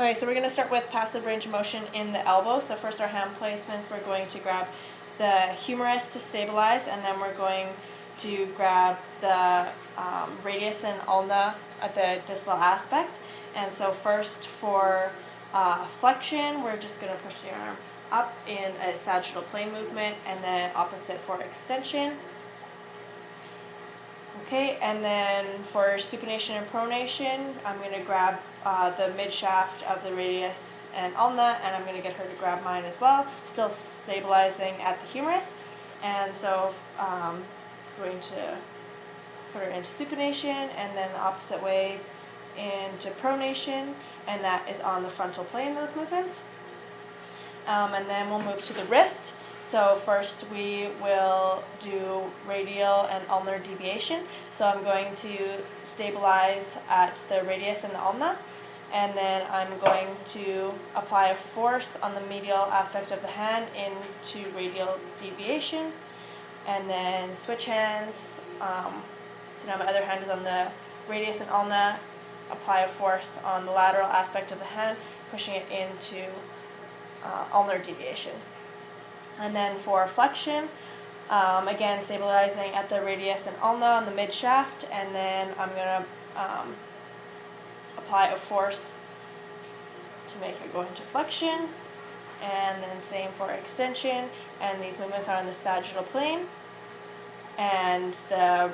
Okay, so we're going to start with passive range of motion in the elbow. So first our hand placements, we're going to grab the humerus to stabilize, and then we're going to grab the radius and ulna at the distal aspect. And so first for flexion, we're just going to push the arm up in a sagittal plane movement, and then opposite for extension. Okay, and then for supination and pronation, I'm going to grab the mid shaft of the radius and ulna, and I'm going to get her to grab mine as well, still stabilizing at the humerus. And so I'm going to put her into supination, and then the opposite way into pronation, and that is on the frontal plane, those movements. And then we'll move to the wrist. So first we will do radial and ulnar deviation. So I'm going to stabilize at the radius and the ulna, and then I'm going to apply a force on the medial aspect of the hand into radial deviation, and then switch hands. So now my other hand is on the radius and ulna, apply a force on the lateral aspect of the hand, pushing it into ulnar deviation. And then for flexion, again stabilizing at the radius and ulna on the mid shaft, and then I'm going to apply a force to make it go into flexion, and then same for extension. And these movements are on the sagittal plane, and the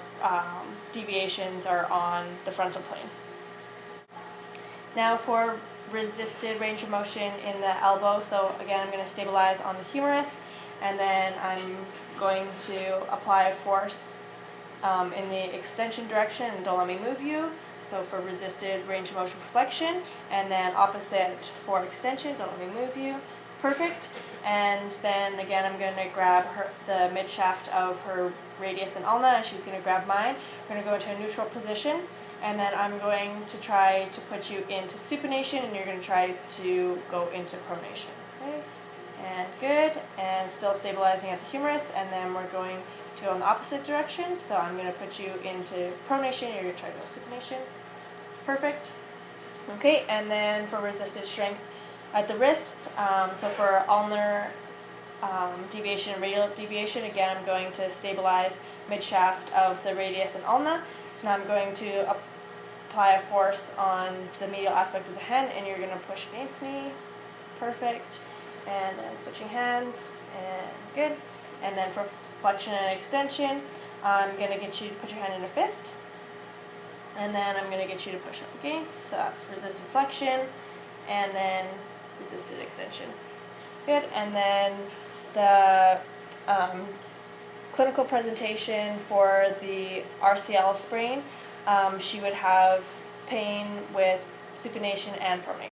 deviations are on the frontal plane. Now for resisted range of motion in the elbow. So again, I'm going to stabilize on the humerus, and then I'm going to apply a force in the extension direction, and don't let me move you. So for resisted range of motion for flexion, and then opposite for extension, don't let me move you. Perfect. And then again, I'm going to grab the mid shaft of her radius and ulna, and she's going to grab mine. We're going to go into a neutral position, and then I'm going to try to put you into supination, and you're going to try to go into pronation. Okay? And good, and still stabilizing at the humerus, and then we're going to go in the opposite direction. So I'm going to put you into pronation, and you're going to try to go supination. Perfect. Okay, and then for resisted strength at the wrist, so for ulnar deviation and radial deviation, again I'm going to stabilize mid shaft of the radius and ulna. So now I'm going to apply a force on the medial aspect of the hand, and you're going to push against me. Perfect. And then switching hands, and good. And then for flexion and extension, I'm going to get you to put your hand in a fist, and then I'm going to get you to push up against. So that's resisted flexion, and then resisted extension. Good. And then the clinical presentation for the RCL sprain, she would have pain with supination and pronation.